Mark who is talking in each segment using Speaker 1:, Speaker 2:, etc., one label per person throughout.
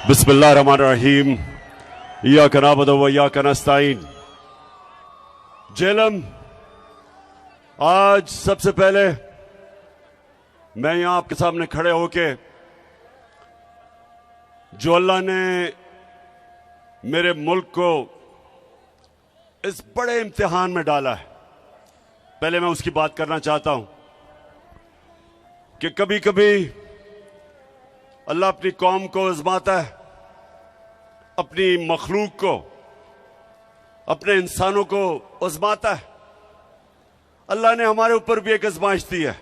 Speaker 1: बिस्मिल्लाहिर्रहमानिर्रहीम। इय्याका नअबुदु व इय्याका नस्तईन। जेलम, आज सबसे पहले मैं यहां आपके सामने खड़े होके जो अल्लाह ने मेरे मुल्क को इस बड़े इम्तिहान में डाला है, पहले मैं उसकी बात करना चाहता हूं कि कभी कभी अल्लाह अपनी कौम को आजमाता है, अपनी मखलूक को, अपने इंसानों को आजमाता है। अल्लाह ने हमारे ऊपर भी एक आजमाइश दी है।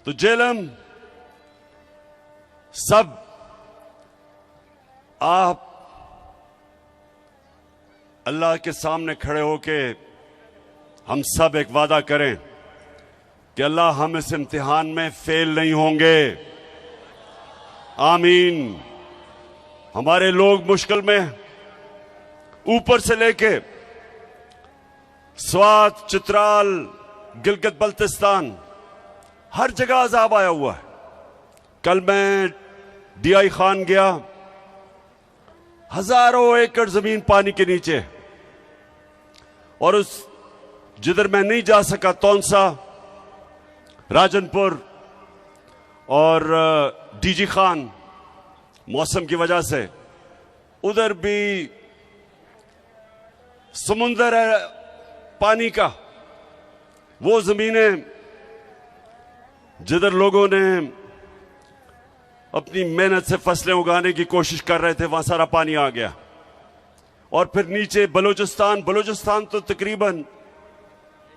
Speaker 1: तो जेलम, सब आप अल्लाह के सामने खड़े होके हम सब एक वादा करें कि अल्लाह हम इस इम्तिहान में फेल नहीं होंगे। आमीन। हमारे लोग मुश्किल में ऊपर से लेके स्वात, चित्राल, गिलगित बल्तिस्तान, हर जगह अजाब आया हुआ है। कल मैं डीआई खान गया, हजारों एकड़ जमीन पानी के नीचे, और उस जिधर मैं नहीं जा सका, तौनसा, राजनपुर और डीजी खान, मौसम की वजह से उधर भी समुंदर है पानी का। वो जमीनें जिधर लोगों ने अपनी मेहनत से फसलें उगाने की कोशिश कर रहे थे, वहां सारा पानी आ गया। और फिर नीचे बलूचिस्तान तो तकरीबन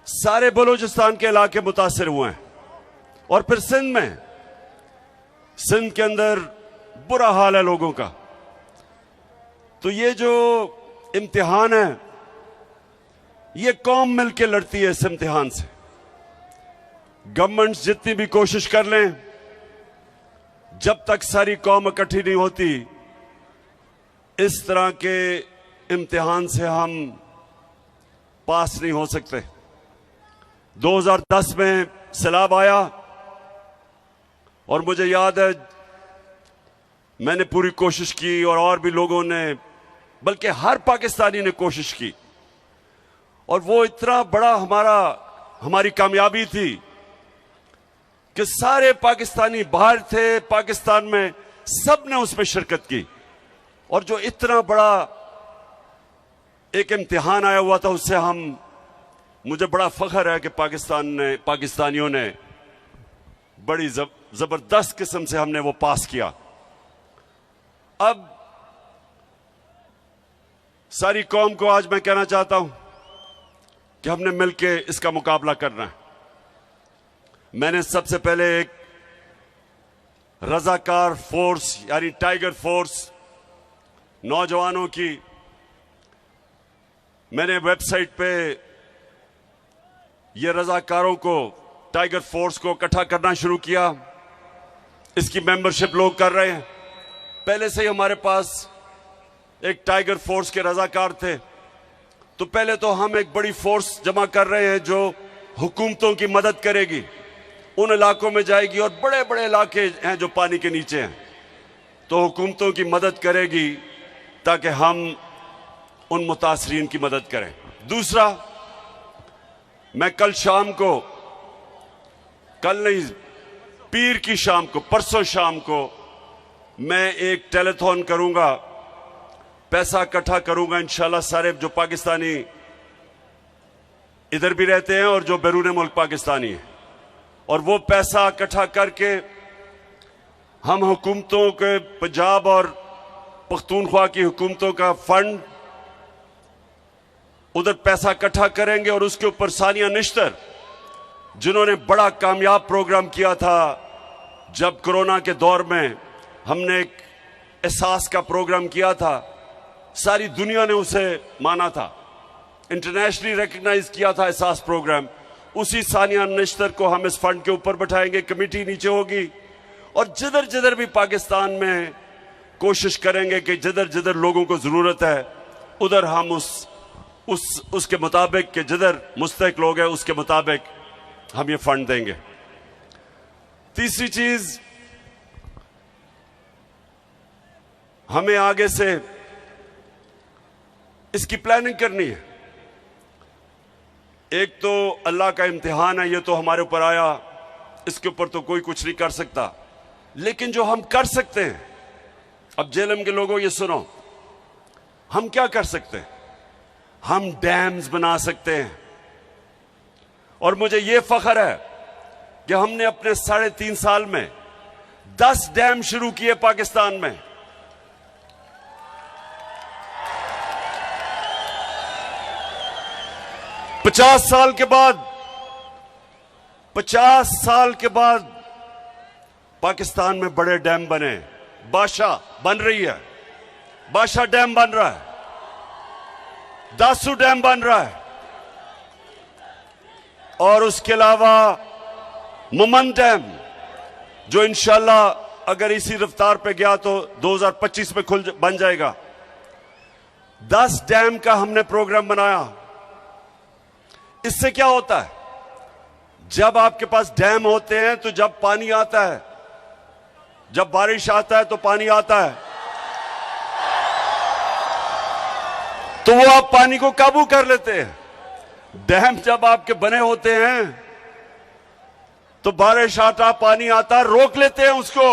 Speaker 1: सारे बलूचिस्तान के इलाके मुतासिर हुए हैं। और फिर सिंध के अंदर बुरा हाल है लोगों का। तो ये जो इम्तिहान है, ये कौम मिलकर लड़ती है इस इम्तिहान से। गवर्नमेंट्स जितनी भी कोशिश कर लें, जब तक सारी कौम इकट्ठी नहीं होती, इस तरह के इम्तिहान से हम पास नहीं हो सकते। 2010 में सैलाब आया और मुझे याद है मैंने पूरी कोशिश की, और भी लोगों ने, बल्कि हर पाकिस्तानी ने कोशिश की। और वो इतना बड़ा हमारी कामयाबी थी कि सारे पाकिस्तानी बाहर थे, पाकिस्तान में सब ने उसमें शिरकत की। और जो इतना बड़ा एक इम्तिहान आया हुआ था, उससे मुझे बड़ा फख्र है कि पाकिस्तानियों ने बड़ी जबरदस्त किस्म से हमने वो पास किया। अब सारी कौम को आज मैं कहना चाहता हूं कि हमने मिलके इसका मुकाबला करना है। मैंने सबसे पहले एक रजाकार फोर्स यानी टाइगर फोर्स नौजवानों की मैंने वेबसाइट पे ये रजाकारों को, टाइगर फोर्स को इकट्ठा करना शुरू किया। इसकी मेंबरशिप लोग कर रहे हैं। पहले से ही हमारे पास एक टाइगर फोर्स के रजाकार थे। तो पहले तो हम एक बड़ी फोर्स जमा कर रहे हैं जो हुकूमतों की मदद करेगी, उन इलाकों में जाएगी, और बड़े बड़े इलाके हैं जो पानी के नीचे हैं, तो हुकूमतों की मदद करेगी ताकि हम उन मुतासरीन की मदद करें। दूसरा, मैं कल शाम को, कल नहीं, पीर की शाम को, परसों शाम को मैं एक टेलीथॉन करूंगा, पैसा इकट्ठा करूंगा इंशाल्लाह। सारे जो पाकिस्तानी इधर भी रहते हैं और जो बैरून मुल्क पाकिस्तानी हैं, और वो पैसा इकट्ठा करके हम हुकूमतों के, पंजाब और पख्तूनख्वा की हुकूमतों का फंड, उधर पैसा इकट्ठा करेंगे। और उसके ऊपर सानिया निश्तर, जिन्होंने बड़ा कामयाब प्रोग्राम किया था जब कोरोना के दौर में हमने एक एहसास का प्रोग्राम किया था, सारी दुनिया ने उसे माना था, इंटरनेशनली रिकॉग्नाइज किया था एहसास प्रोग्राम। उसी सानिया निश्तर को हम इस फंड के ऊपर बैठाएंगे, कमेटी नीचे होगी, और जिधर जिधर भी पाकिस्तान में कोशिश करेंगे कि जिधर जिधर लोगों को जरूरत है, उधर हम उसके मुताबिक कि जिधर मुस्तहिक लोग हैं उसके मुताबिक हम ये फंड देंगे। तीसरी चीज, हमें आगे से इसकी प्लानिंग करनी है। एक तो अल्लाह का इम्तिहान है, ये तो हमारे ऊपर आया, इसके ऊपर तो कोई कुछ नहीं कर सकता। लेकिन जो हम कर सकते हैं, अब जेएलएम के लोगों ये सुनो, हम क्या कर सकते हैं? हम डैम्स बना सकते हैं। और मुझे ये फख्र है कि हमने अपने 3.5 साल में 10 डैम शुरू किए पाकिस्तान में। पचास साल के बाद पाकिस्तान में बड़े डैम बने। बादशाह बन रही है, बादशाह डैम बन रहा है, दासू डैम बन रहा है, और उसके अलावा मुमन डैम, जो इंशाल्लाह अगर इसी रफ्तार पे गया तो 2025 में बन जाएगा। 10 डैम का हमने प्रोग्राम बनाया। इससे क्या होता है? जब आपके पास डैम होते हैं तो जब पानी आता है, जब बारिश आता है तो पानी आता है, तो वो आप पानी को काबू कर लेते हैं। डैम जब आपके बने होते हैं तो बारिश आता, पानी आता, रोक लेते हैं उसको,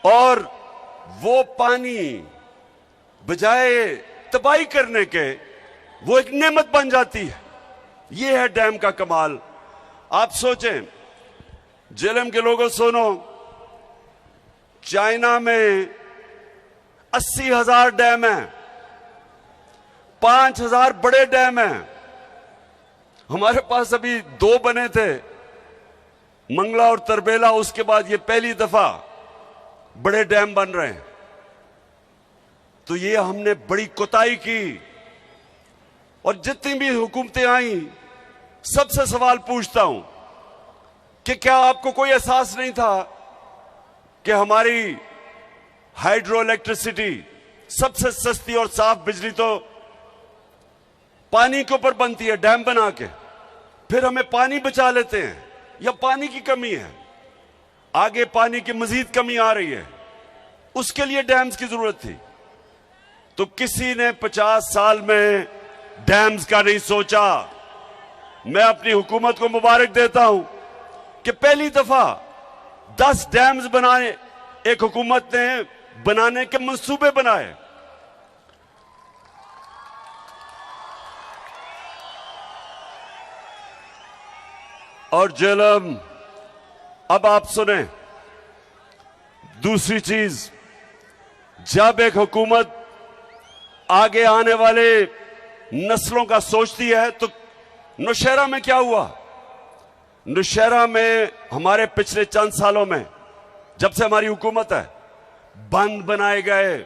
Speaker 1: और वो पानी बजाय तबाही करने के वो एक नेमत बन जाती है। ये है डैम का कमाल। आप सोचें, जेएलएम के लोगों सुनो, चाइना में 80,000 डैम हैं, 5,000 बड़े डैम हैं। हमारे पास अभी 2 बने थे, मंगला और तरबेला, उसके बाद ये पहली दफा बड़े डैम बन रहे हैं। तो ये हमने बड़ी कोताही की। और जितनी भी हुकूमतें आई, सबसे सवाल पूछता हूं कि क्या आपको कोई एहसास नहीं था कि हमारी हाइड्रो इलेक्ट्रिसिटी, सबसे सस्ती और साफ बिजली तो पानी के ऊपर बनती है, डैम बना के। फिर हमें पानी बचा लेते हैं, या पानी की कमी है, आगे पानी की मजीद कमी आ रही है, उसके लिए डैम्स की जरूरत थी। तो किसी ने 50 साल में डैम्स का नहीं सोचा। मैं अपनी हुकूमत को मुबारक देता हूं कि पहली दफा 10 डैम्स बनाए, एक हुकूमत ने बनाने के मंसूबे बनाए। और जेएलएम, अब आप सुने दूसरी चीज, जब एक हुकूमत आगे आने वाले नस्लों का सोचती है, तो नौशहरा में क्या हुआ? नौशहरा में हमारे पिछले चंद सालों में, जब से हमारी हुकूमत है, बंद बनाए गए।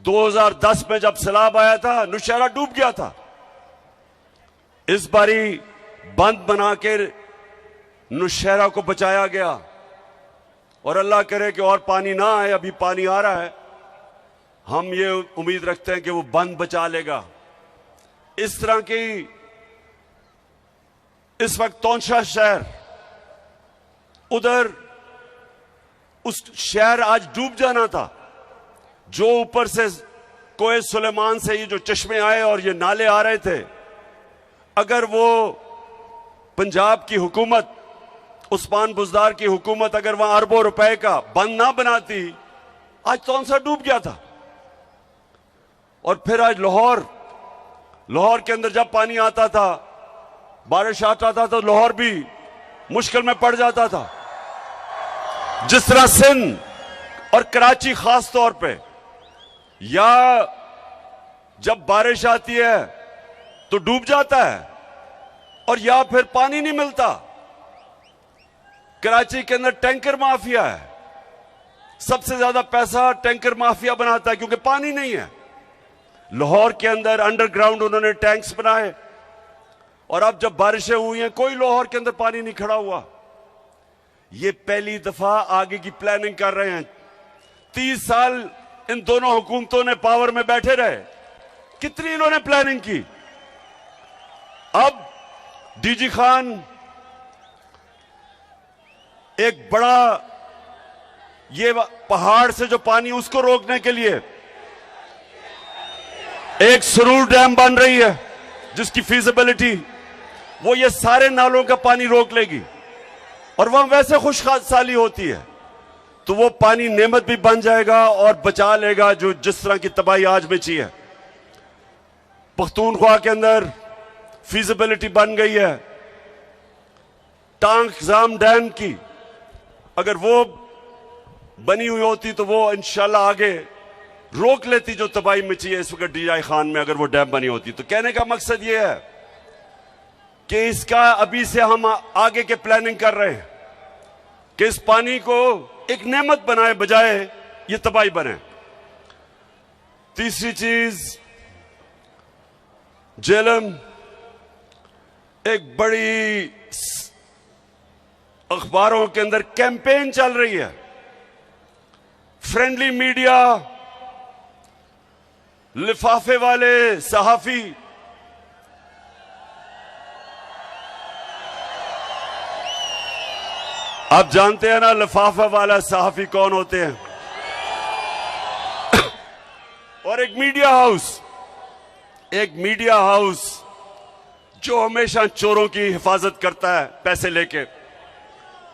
Speaker 1: 2010 में जब सैलाब आया था, नौशहरा डूब गया था। इस बारी बंद बना के नौशहरा को बचाया गया, और अल्लाह करे कि और पानी ना आए। अभी पानी आ रहा है, हम ये उम्मीद रखते हैं कि वो बंद बचा लेगा। इस तरह की इस वक्त तौंशा शहर, उधर उस शहर आज डूब जाना था, जो ऊपर से कोए सुलेमान से ये जो चश्मे आए और ये नाले आ रहे थे, अगर वो पंजाब की हुकूमत, उस्मान बुज़दार की हुकूमत अगर वहां अरबों रुपए का बंद ना बनाती, आज तौंसा डूब गया था। और फिर आज लाहौर के अंदर जब पानी आता था, बारिश आता था, तो लाहौर भी मुश्किल में पड़ जाता था। जिस तरह सिंध और कराची खास तौर पे, या जब बारिश आती है तो डूब जाता है, और या फिर पानी नहीं मिलता। कराची के अंदर टैंकर माफिया है, सबसे ज्यादा पैसा टैंकर माफिया बनाता है, क्योंकि पानी नहीं है। लाहौर के अंदर अंडरग्राउंड उन्होंने टैंक्स बनाए, और अब जब बारिशें हुई हैं, कोई लाहौर के अंदर पानी नहीं खड़ा हुआ। ये पहली दफा आगे की प्लानिंग कर रहे हैं। 30 साल इन दोनों हुकूमतों ने पावर में बैठे रहे, कितनी इन्होंने प्लानिंग की। अब डीजी खान एक बड़ा ये पहाड़ से जो पानी उसको रोकने के लिए एक सुरूर डैम बन रही है जिसकी फीजिबिलिटी वो ये सारे नालों का पानी रोक लेगी और वहां वैसे खुशहाली होती है तो वो पानी नेमत भी बन जाएगा और बचा लेगा जो जिस तरह की तबाही आज मची है। पख्तूनख्वा के अंदर फीजिबिलिटी बन गई है टांग जाम डैम की, अगर वो बनी हुई होती तो वो इंशाल्लाह आगे रोक लेती जो तबाही मची है इस वक्त डीआई खान में, अगर वो डैम बनी होती। तो कहने का मकसद ये है कि इसका अभी से हम आगे के प्लानिंग कर रहे हैं कि इस पानी को एक नेमत बनाए बजाय ये तबाही बने। तीसरी चीज, जेलम एक बड़ी अखबारों के अंदर कैंपेन चल रही है, फ्रेंडली मीडिया, लिफाफे वाले सहाफी, आप जानते हैं ना लिफाफा वाला सहाफी कौन होते हैं। और एक मीडिया हाउस जो हमेशा चोरों की हिफाजत करता है पैसे लेके,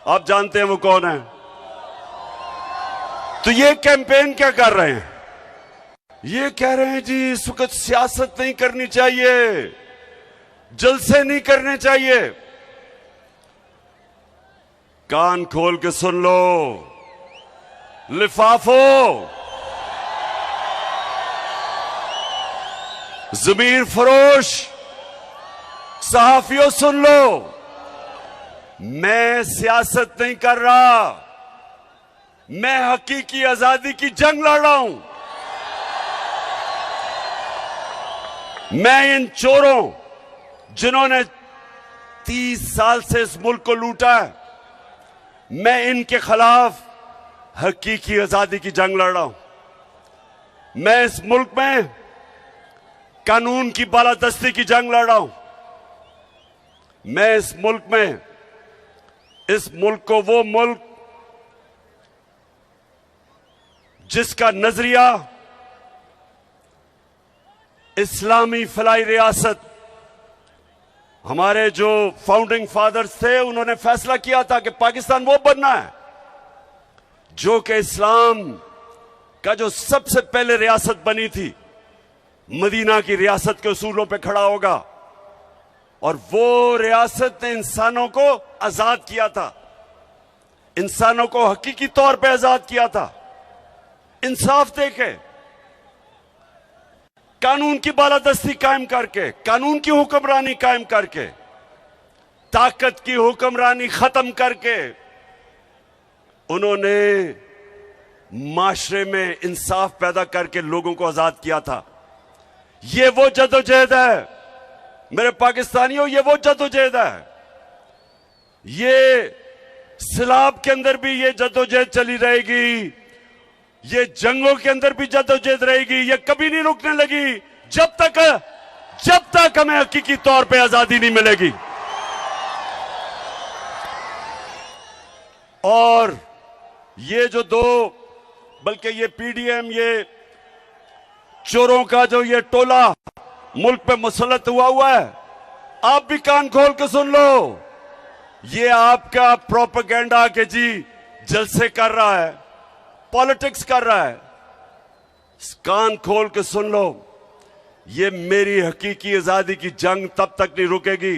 Speaker 1: आप जानते हैं वो कौन है। तो ये कैंपेन क्या कर रहे हैं, ये कह रहे हैं जी इस वक्त सियासत नहीं करनी चाहिए, जलसे नहीं करने चाहिए। कान खोल के सुन लो लिफाफो, जमीर फरोश, सहाफियों सुन लो, मैं सियासत नहीं कर रहा, मैं हकीकी आजादी की जंग लड़ रहा हूं। मैं इन चोरों जिन्होंने 30 साल से इस मुल्क को लूटा है, मैं इनके खिलाफ हकीकी आजादी की जंग लड़ रहा हूं। मैं इस मुल्क में कानून की बालादस्ती की जंग लड़ रहा हूं। मैं इस मुल्क को वो मुल्क जिसका नजरिया इस्लामी फलाई रियासत, हमारे जो फाउंडिंग फादर्स थे उन्होंने फैसला किया था कि पाकिस्तान वो बनना है जो कि इस्लाम का जो सबसे पहले रियासत बनी थी मदीना की रियासत के उसूलों पे खड़ा होगा, और वो रियासत ने इंसानों को आजाद किया था, इंसानों को हकीकी तौर पे आजाद किया था। इंसाफ देके, कानून की बालादस्ती कायम करके, कानून की हुक्मरानी कायम करके, ताकत की हुक्मरानी खत्म करके उन्होंने माशरे में इंसाफ पैदा करके लोगों को आजाद किया था। ये वो जदोजहद है मेरे पाकिस्तानियों, ये वो जदोजहद है। ये सिलाब के अंदर भी ये जदोजहद चली रहेगी, ये जंगों के अंदर भी जदोजहद रहेगी, ये कभी नहीं रुकने लगी जब तक हमें हकीकी तौर पे आजादी नहीं मिलेगी। और ये जो बल्कि ये पीडीएम, ये चोरों का जो ये टोला मुल्क पे मुसल्लत हुआ है, आप भी कान खोल के सुन लो, ये आपका प्रोपेगेंडा के जी जलसे कर रहा है, पॉलिटिक्स कर रहा है। कान खोल के सुन लो, ये मेरी हकीकी आजादी की जंग तब तक नहीं रुकेगी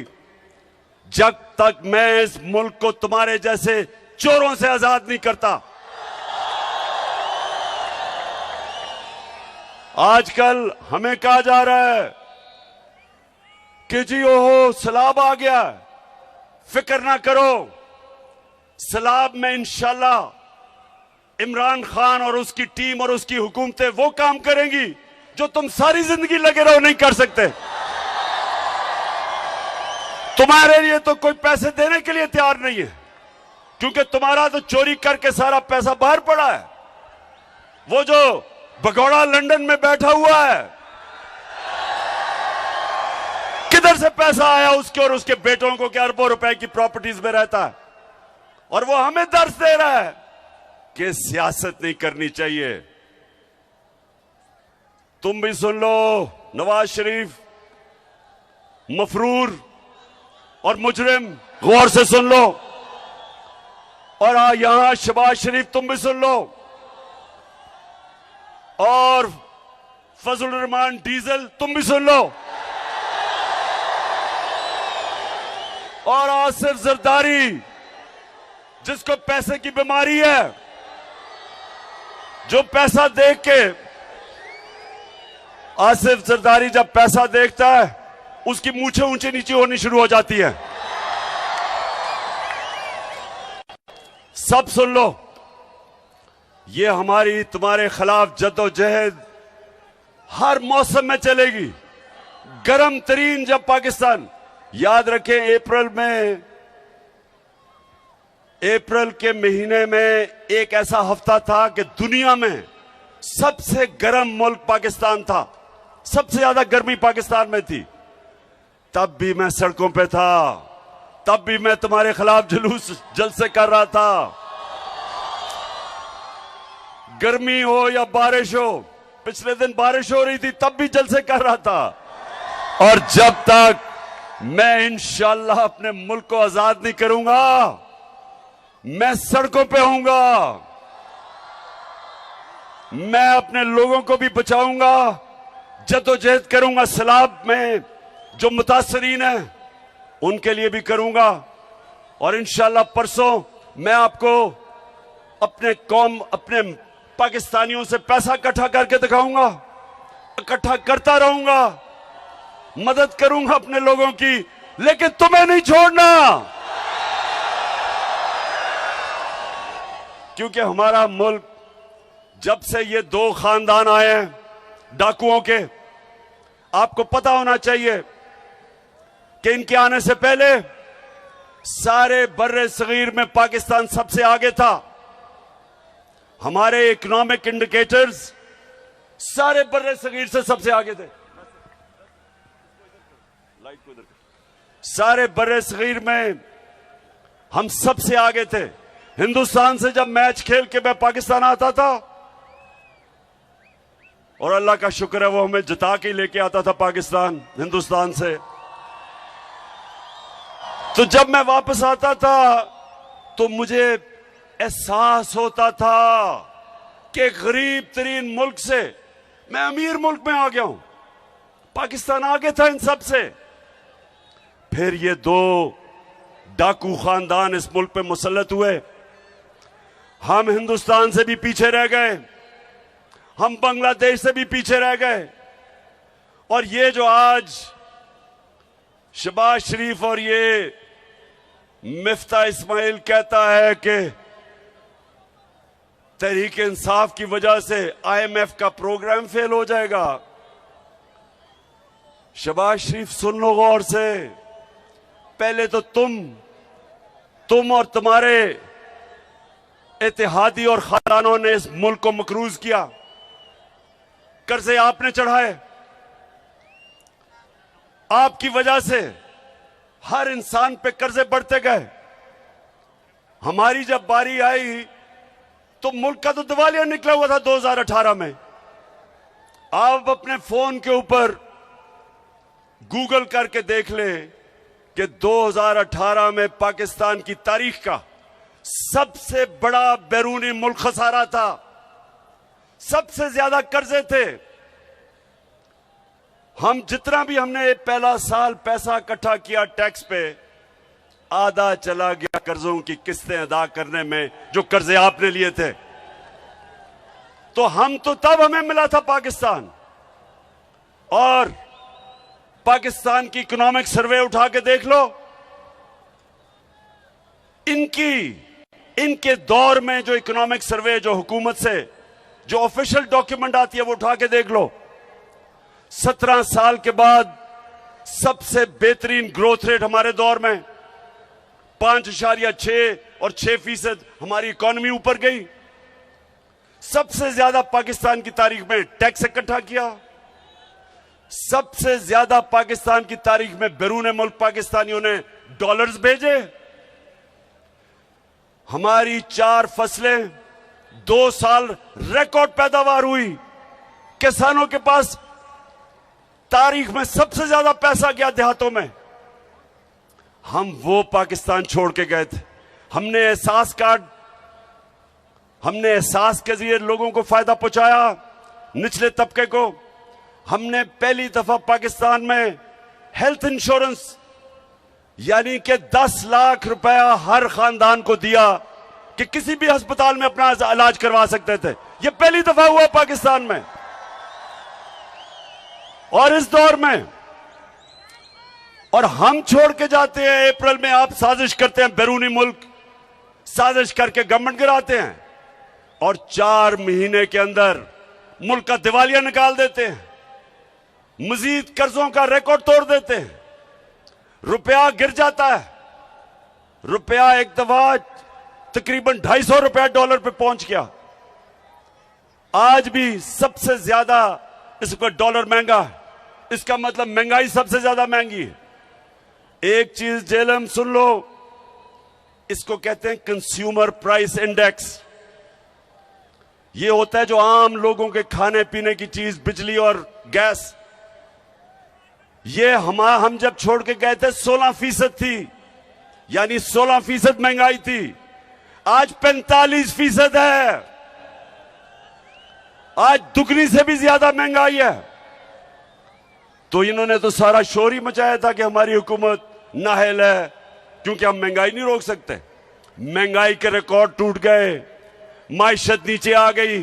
Speaker 1: जब तक मैं इस मुल्क को तुम्हारे जैसे चोरों से आजाद नहीं करता। आजकल हमें कहा जा रहा है कि जी ओहो सैलाब आ गया, फिक्र ना करो, सैलाब में इंशाल्लाह इमरान खान और उसकी टीम और उसकी हुकूमतें वो काम करेंगी जो तुम सारी जिंदगी लगे रहो नहीं कर सकते। तुम्हारे लिए तो कोई पैसे देने के लिए तैयार नहीं है, क्योंकि तुम्हारा तो चोरी करके सारा पैसा बाहर पड़ा है। वो जो भगोड़ा लंदन में बैठा हुआ है, किधर से पैसा आया उसके और उसके बेटों को, कि अरबों रुपए की प्रॉपर्टीज में रहता है, और वो हमें दर्श दे रहा है कि सियासत नहीं करनी चाहिए। तुम भी सुन लो, नवाज शरीफ मफरूर और मुजरिम, गौर से सुन लो। और यहां शहबाज शरीफ तुम भी सुन लो, और फजल रहमान डीजल तुम भी सुन लो, और आसिफ जरदारी जिसको पैसे की बीमारी है, जो पैसा देख के, आसिफ जरदारी जब पैसा देखता है उसकी मूछें ऊंची नीची होनी शुरू हो जाती है। सब सुन लो, ये हमारी तुम्हारे खिलाफ जद्दोजहद हर मौसम में चलेगी। गर्म तरीन जब पाकिस्तान, याद रखें अप्रैल के महीने में एक ऐसा हफ्ता था कि दुनिया में सबसे गर्म मुल्क पाकिस्तान था, सबसे ज्यादा गर्मी पाकिस्तान में थी। तब भी मैं सड़कों पे था, तब भी मैं तुम्हारे खिलाफ जुलूस जलसे कर रहा था। गर्मी हो या बारिश हो, पिछले दिन बारिश हो रही थी तब भी जलसे कर रहा था। और जब तक मैं इंशाअल्लाह अपने मुल्क को आजाद नहीं करूंगा, मैं सड़कों पे होऊंगा, मैं अपने लोगों को भी बचाऊंगा, जद्दोजहद करूंगा। सैलाब में जो मुतासरीन है उनके लिए भी करूंगा। और इंशाअल्लाह परसों मैं आपको अपने पाकिस्तानियों से पैसा इकट्ठा करके दिखाऊंगा, इकट्ठा करता रहूंगा, मदद करूंगा अपने लोगों की, लेकिन तुम्हें नहीं छोड़ना। क्योंकि हमारा मुल्क, जब से ये दो खानदान आए हैं डाकुओं के, आपको पता होना चाहिए कि इनके आने से पहले सारे बर्रे सगीर में पाकिस्तान सबसे आगे था। हमारे इकोनॉमिक इंडिकेटर्स सारे बर्रे सगीर से सबसे आगे थे। सारे बर्रे सगीर में हम सबसे आगे थे। हिंदुस्तान से जब मैच खेल के मैं पाकिस्तान आता था, और अल्लाह का शुक्र है वो हमें जिता के लेके आता था पाकिस्तान हिंदुस्तान से, तो जब मैं वापस आता था तो मुझे एहसास होता था कि गरीब तरीन मुल्क से मैं अमीर मुल्क में आ गया हूं। पाकिस्तान आगे था इन सब से। फिर ये दो डाकू खानदान इस मुल्क पे मुसल्लत हुए। हम हिंदुस्तान से भी पीछे रह गए, हम बांग्लादेश से भी पीछे रह गए। और ये जो आज शहबाज शरीफ और ये मिफ्ता इस्माइल कहता है कि तहरीक इंसाफ की वजह से IMF का प्रोग्राम फेल हो जाएगा, शहबाज शरीफ सुन लो गौर से। पहले तो तुम और तुम्हारे इत्तेहादी और खानदानों ने इस मुल्क को मकरूज किया, कर्जे आपने चढ़ाए, आपकी वजह से हर इंसान पे कर्जे बढ़ते गए। हमारी जब बारी आई तो मुल्क का तो दिवालिया निकला हुआ था 2018 में। आप अपने फोन के ऊपर गूगल करके देख ले कि 2018 में पाकिस्तान की तारीख का सबसे बड़ा बैरूनी मुल्क खसारा था, सबसे ज्यादा कर्जे थे। हम जितना भी हमने पहला साल पैसा इकट्ठा किया टैक्स पे, आधा चला गया कर्जों की किस्तें अदा करने में जो कर्जे आपने लिए थे। तो तब हमें मिला था पाकिस्तान। और पाकिस्तान की इकोनॉमिक सर्वे उठा के देख लो, इनके दौर में जो इकोनॉमिक सर्वे जो हुकूमत से जो ऑफिशियल डॉक्यूमेंट आती है वो उठा के देख लो। 17 साल के बाद सबसे बेहतरीन ग्रोथ रेट हमारे दौर में 5.6 और 6% हमारी इकोनॉमी ऊपर गई। सबसे ज्यादा पाकिस्तान की तारीख में टैक्स इकट्ठा किया, सबसे ज्यादा पाकिस्तान की तारीख में बैरून मुल्क पाकिस्तानियों ने डॉलर्स भेजे। हमारी 4 फसलें 2 साल रिकॉर्ड पैदावार हुई। किसानों के पास तारीख में सबसे ज्यादा पैसा गया देहातों में। हम वो पाकिस्तान छोड़ के गए थे। हमने एहसास के जरिए लोगों को फायदा पहुंचाया, निचले तबके को। हमने पहली दफा पाकिस्तान में हेल्थ इंश्योरेंस यानी कि 10 लाख रुपया हर खानदान को दिया कि किसी भी अस्पताल में अपना इलाज करवा सकते थे। यह पहली दफा हुआ पाकिस्तान में। और इस दौर में, और हम छोड़ के जाते हैं अप्रैल में, आप साजिश करते हैं, बैरूनी मुल्क साजिश करके गवर्नमेंट गिराते हैं और 4 महीने के अंदर मुल्क का दिवालिया निकाल देते हैं, मजीद कर्जों का रिकॉर्ड तोड़ देते हैं, रुपया गिर जाता है। रुपया एक दफा तकरीबन 250 रुपया डॉलर पे पहुंच गया। आज भी सबसे ज्यादा इस वक्त डॉलर महंगा है। इसका मतलब महंगाई सबसे ज्यादा महंगी है। एक चीज जेलम सुन लो, इसको कहते हैं कंज्यूमर प्राइस इंडेक्स। ये होता है जो आम लोगों के खाने पीने की चीज, बिजली और गैस। ये हम जब छोड़ के गए थे 16% थी, यानी 16% महंगाई थी। आज 45% है। आज दुगनी से भी ज्यादा महंगाई है। तो इन्होंने तो सारा शोर ही मचाया था कि हमारी हुकूमत नाअहल है क्योंकि हम महंगाई नहीं रोक सकते। महंगाई के रिकॉर्ड टूट गए, माइशत नीचे आ गई,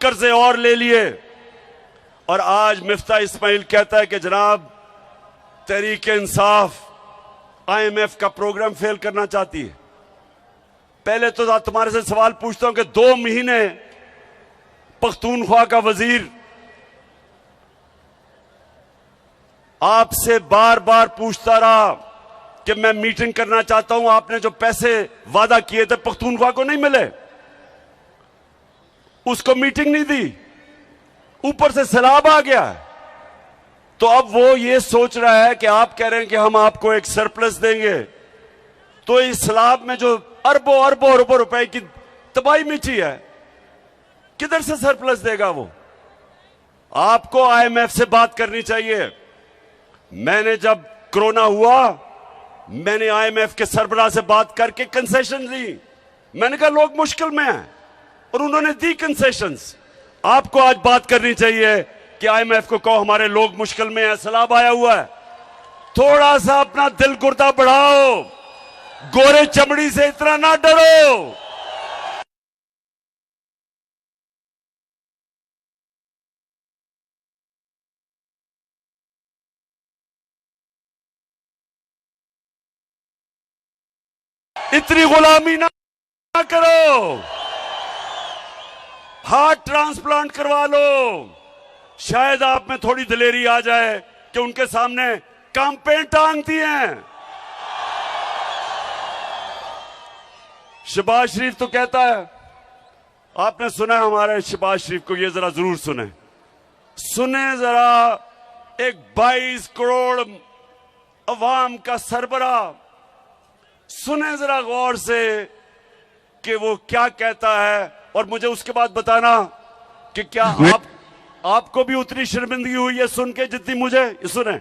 Speaker 1: कर्जे और ले लिए। और आज मिफ्ता इस्माइल कहता है कि जनाब तहरीक इंसाफ IMF का प्रोग्राम फेल करना चाहती है। पहले तो तुम्हारे से सवाल पूछता हूं कि 2 महीने पख्तूनख्वा का वजीर आपसे बार बार पूछता रहा कि मैं मीटिंग करना चाहता हूं, आपने जो पैसे वादा किए थे पख्तूनख्वा को नहीं मिले, उसको मीटिंग नहीं दी, ऊपर से सैलाब आ गया। तो अब वो ये सोच रहा है कि आप कह रहे हैं कि हम आपको एक सरप्लस देंगे, तो इस सैलाब में जो अरबों रुपए की तबाही मची है, किधर से सरप्लस देगा वो? आपको IMF से बात करनी चाहिए। मैंने जब कोरोना हुआ, मैंने IMF के सरबराह से बात करके कंसेशन ली। मैंने कहा लोग मुश्किल में हैं, और उन्होंने दी कंसेशंस। आपको आज बात करनी चाहिए कि IMF को कहो हमारे लोग मुश्किल में हैं, सैलाब आया हुआ है। थोड़ा सा अपना दिल गुर्दा बढ़ाओ, गोरे चमड़ी से इतना ना डरो। इतनी गुलामी ना करो। हार्ट ट्रांसप्लांट करवा लो। शायद आप में थोड़ी दिलेरी आ जाए कि उनके सामने कैंपेन टांग दी हैं। शहबाज शरीफ तो कहता है, आपने सुना है हमारे शहबाज शरीफ को, ये जरा जरूर सुने जरा। एक 22 करोड़ अवाम का सरबराह, सुने जरा गौर से कि वो क्या कहता है, और मुझे उसके बाद बताना कि क्या आपको भी उतनी शर्मिंदगी हुई है सुन के जितनी मुझे। सुने,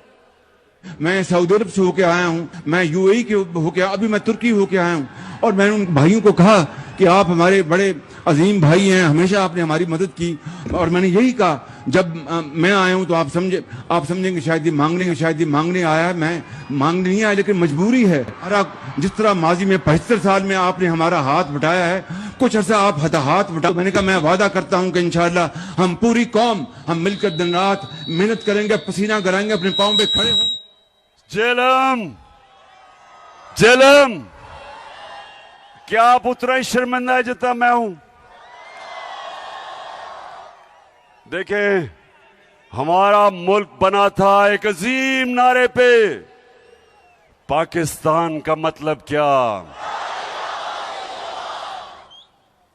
Speaker 2: मैं सऊदी अरब से होके आया हूं, मैं UAE के होके, अभी मैं तुर्की होके आया हूं, और मैंने उन भाइयों को कहा कि आप हमारे बड़े अजीम भाई हैं, हमेशा आपने हमारी मदद की। और मैंने यही कहा, जब मैं आया हूं तो आप समझेंगे शायद ये मांगने आया है। मैं मांगने नहीं आया, लेकिन मजबूरी है। जिस तरह माजी में 75 साल में आपने हमारा हाथ बटाया है, कुछ अर्सा आप हाथ बटा। मैंने कहा मैं वादा करता हूं कि इंशाअल्लाह हम पूरी कौम हम मिलकर दिन रात मेहनत करेंगे, पसीना गलाएंगे, अपने पांव पे खड़े होंगे।
Speaker 1: जेलम क्या आप उतना ही शर्मिंदा है जितना मैं हूं? देखें, हमारा मुल्क बना था एक अजीम नारे पे, पाकिस्तान का मतलब क्या,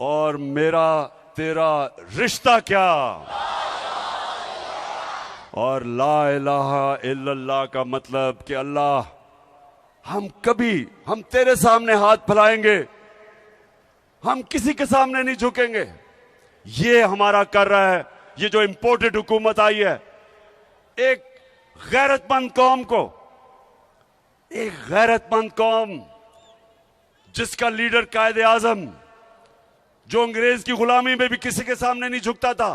Speaker 1: और मेरा तेरा रिश्ता क्या, और ला इलाहा इल्लल्लाह का मतलब कि अल्लाह, हम तेरे सामने हाथ फैलाएंगे, हम किसी के सामने नहीं झुकेंगे। ये हमारा कर रहा है, ये जो इंपोर्टेड हुकूमत आई है, एक गैरतमंद कौम को, एक गैरतमंद कौम जिसका लीडर कायदे आजम, जो अंग्रेज की गुलामी में भी किसी के सामने नहीं झुकता था,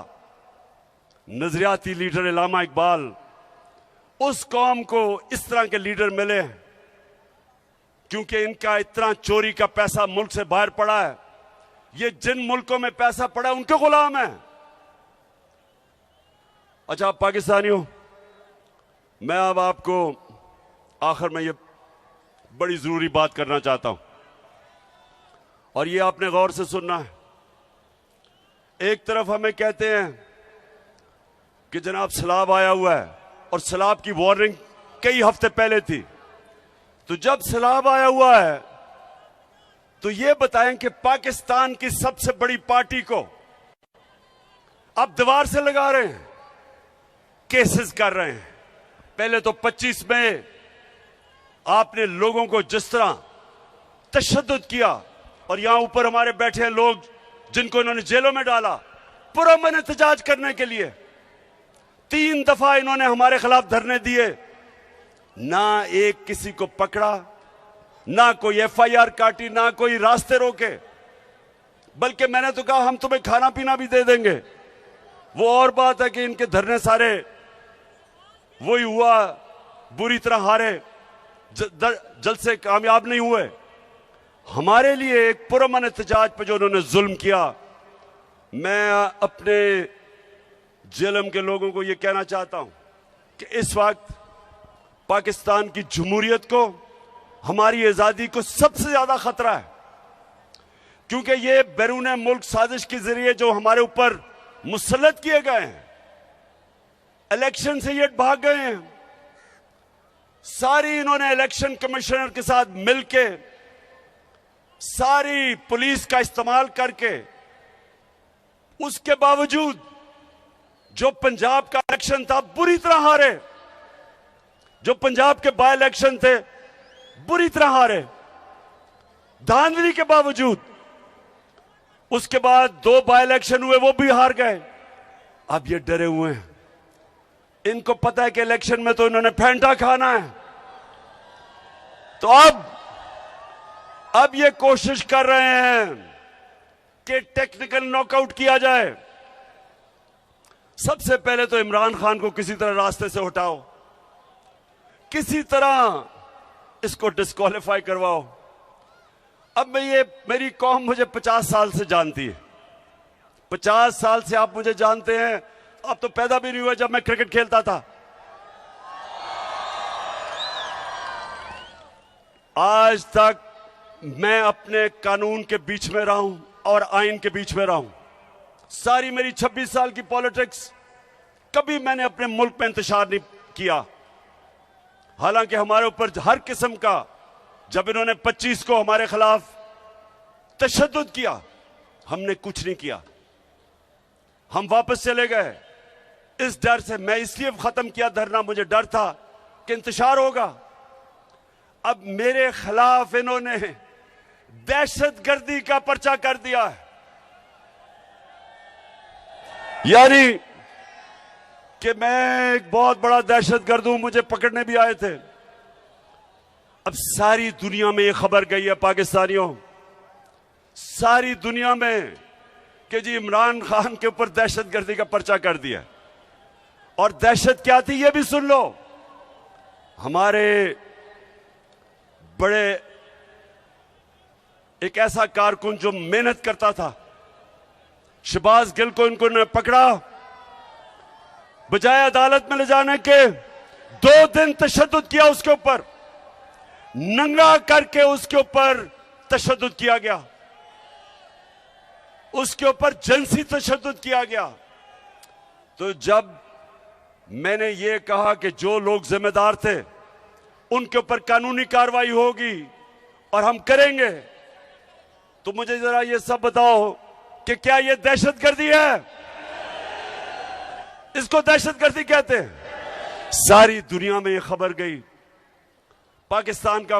Speaker 1: नजरियाती लीडर अल्लामा इकबाल, उस कौम को इस तरह के लीडर मिले हैं क्योंकि इनका इतना चोरी का पैसा मुल्क से बाहर पड़ा है। ये जिन मुल्कों में पैसा पड़ा है उनके गुलाम है। अच्छा पाकिस्तानियों, मैं अब आपको आखिर में ये बड़ी जरूरी बात करना चाहता हूं और ये आपने गौर से सुनना है। एक तरफ हमें कहते हैं कि जनाब सैलाब आया हुआ है और सैलाब की वार्निंग कई हफ्ते पहले थी, तो जब सैलाब आया हुआ है तो ये बताएं कि पाकिस्तान की सबसे बड़ी पार्टी को अब दीवार से लगा रहे हैं, केसेस कर रहे हैं। पहले तो 25 में आपने लोगों को जिस तरह तशद्दुद किया और यहां ऊपर हमारे बैठे हैं लोग जिनको इन्होंने जेलों में डाला पुरअमन एहतजाज करने के लिए। 3 दफा इन्होंने हमारे खिलाफ धरने दिए, ना एक किसी को पकड़ा, ना कोई FIR काटी, ना कोई रास्ते रोके, बल्कि मैंने तो कहा हम तुम्हें खाना पीना भी दे देंगे। वो और बात है कि इनके धरने सारे वही हुआ, बुरी तरह हारे, जल्द से कामयाब नहीं हुए। हमारे लिए एक पुरअमन एहतजाज पर जो उन्होंने जुल्म किया, मैं अपने जेलम के लोगों को यह कहना चाहता हूं कि इस वक्त पाकिस्तान की जमहूरियत को, हमारी आजादी को सबसे ज्यादा खतरा है, क्योंकि ये बैरून मुल्क साजिश के जरिए जो हमारे ऊपर मुसल्लत किए गए हैं, इलेक्शन से ये भाग गए हैं। सारी इन्होंने इलेक्शन कमिश्नर के साथ मिलके, सारी पुलिस का इस्तेमाल करके, उसके बावजूद जो पंजाब का इलेक्शन था बुरी तरह हारे, जो पंजाब के बाय इलेक्शन थे बुरी तरह हारे, धांधली के बावजूद। उसके बाद 2 बाय इलेक्शन हुए, वो भी हार गए। अब ये डरे हुए हैं, इनको पता है कि इलेक्शन में तो इन्होंने फेंटा खाना है, तो अब ये कोशिश कर रहे हैं कि टेक्निकल नॉकआउट किया जाए। सबसे पहले तो इमरान खान को किसी तरह रास्ते से हटाओ, किसी तरह इसको डिस्क्वालीफाई करवाओ। अब मेरी कौम मुझे 50 साल से जानती है, 50 साल से आप मुझे जानते हैं। अब तो पैदा भी नहीं हुआ जब मैं क्रिकेट खेलता था। आज तक मैं अपने कानून के बीच में रहा हूं और आइन के बीच में रहा हूं। सारी मेरी 26 साल की पॉलिटिक्स कभी मैंने अपने मुल्क में इंतशार नहीं किया। हालांकि हमारे ऊपर हर किस्म का, जब इन्होंने 25 को हमारे खिलाफ तशद्दुद किया, हमने कुछ नहीं किया, हम वापस चले गए इस डर से। मैं इसलिए खत्म किया धरना, मुझे डर था कि इंतशार होगा। अब मेरे खिलाफ इन्होंने दहशतगर्दी का पर्चा कर दिया है, यानी कि मैं एक बहुत बड़ा दहशतगर्द हूं, मुझे पकड़ने भी आए थे। अब सारी दुनिया में ये खबर गई है पाकिस्तानियों, सारी दुनिया में, कि जी इमरान खान के ऊपर दहशतगर्दी का पर्चा कर दिया। और दहशत क्या थी ये भी सुन लो। हमारे बड़े एक ऐसा कारकुन जो मेहनत करता था, शहबाज गिल को इनको ने पकड़ा, बजाय अदालत में ले जाने के 2 दिन तशद्दुद किया उसके ऊपर, नंगा करके उसके ऊपर तशद्दुद किया गया, उसके ऊपर जिनसी तशद्दुद किया गया। तो जब मैंने ये कहा कि जो लोग जिम्मेदार थे उनके ऊपर कानूनी कार्रवाई होगी और हम करेंगे, तो मुझे जरा ये सब बताओ कि क्या ये दहशतगर्दी है? इसको दहशतगर्दी कहते हैं। सारी दुनिया में ये खबर गई। पाकिस्तान का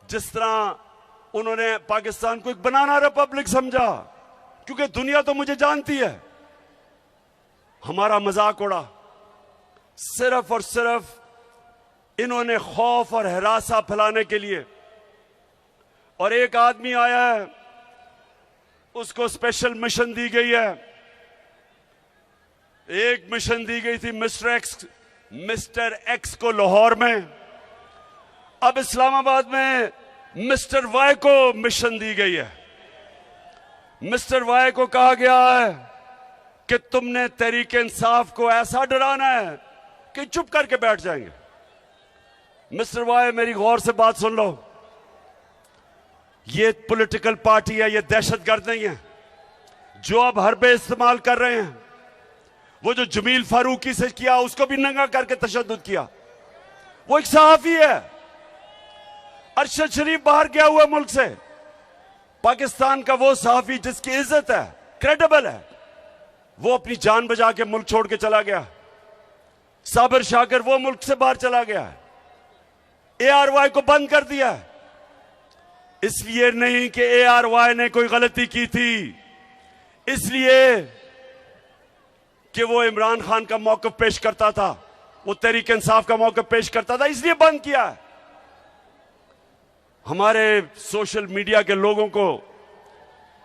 Speaker 1: जिस तरह उन्होंने पाकिस्तान को एक बनाना रिपब्लिक समझा, क्योंकि दुनिया तो मुझे जानती है। हमारा मजाक उड़ा। सिर्फ और सिर्फ इन्होंने खौफ और हरासा फैलाने के लिए। और एक आदमी आया है, उसको स्पेशल मिशन दी गई है। एक मिशन दी गई थी मिस्टर एक्स को लाहौर में। अब इस्लामाबाद में मिस्टर वाई को मिशन दी गई है। मिस्टर वाई को कहा गया है कि तुमने तहरीक इंसाफ को ऐसा डराना है कि चुप करके बैठ जाएंगे। मिस्टर वाई, मेरी गौर से बात सुन लो। ये पॉलिटिकल पार्टी है, ये दहशतगर्द नहीं है। जो अब हरबे इस्तेमाल कर रहे हैं, वो जो जमील फारूकी से किया उसको भी नंगा करके तशद्दुद किया। वो एक सहाफी है। अरशद शरीफ बाहर गया हुआ मुल्क से। पाकिस्तान का वो सहाफी जिसकी इज्जत है, क्रेडिबल है, वो अपनी जान बचा के मुल्क छोड़ के चला गया। साबिर शाकिर वो मुल्क से बाहर चला गया है। ARY को बंद कर दिया है। इसलिए नहीं कि ARY ने कोई गलती की थी, इसलिए कि वो इमरान खान का मौक़िफ़ पेश करता था, वो तहरीक इंसाफ का मौक़िफ़ पेश करता था, इसलिए बंद किया है। हमारे सोशल मीडिया के लोगों को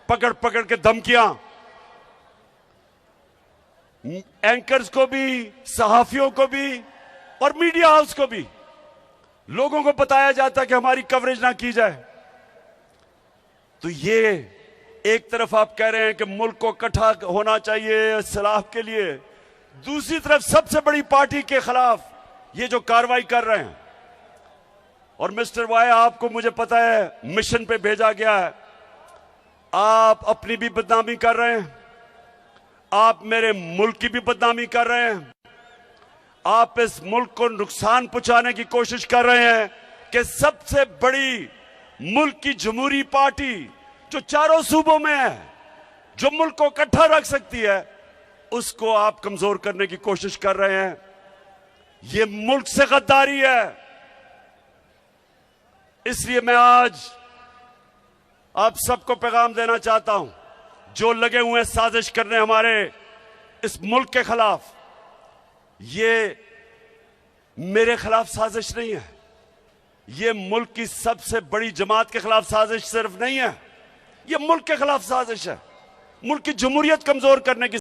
Speaker 1: पकड़ पकड़ के धमकियां, एंकर्स को भी, सहाफियों को भी और मीडिया हाउस को भी, लोगों को बताया जाता कि हमारी कवरेज ना की जाए। तो ये एक तरफ आप कह रहे हैं कि मुल्क को इकट्ठा होना चाहिए इस्लाह के लिए, दूसरी तरफ सबसे बड़ी पार्टी के खिलाफ ये जो कार्रवाई कर रहे हैं। और मिस्टर वाई, आपको मुझे पता है मिशन पे भेजा गया है, आप अपनी भी बदनामी कर रहे हैं, आप मेरे मुल्क की भी बदनामी कर रहे हैं, आप इस मुल्क को नुकसान पहुंचाने की कोशिश कर रहे हैं कि सबसे बड़ी मुल्क की जमहूरी पार्टी जो चारों सूबों में है, जो मुल्क को इकट्ठा रख सकती है, उसको आप कमजोर करने की कोशिश कर रहे हैं। यह मुल्क से गद्दारी है। इसलिए मैं आज आप सबको पैगाम देना चाहता हूं, जो लगे हुए हैं साजिश करने हमारे इस मुल्क के खिलाफ, ये मेरे खिलाफ साजिश नहीं है, ये मुल्क की सबसे बड़ी जमात के खिलाफ साजिश सिर्फ नहीं है, ये मुल्क के खिलाफ साजिश है, मुल्क की जमहूरियत कमजोर करने की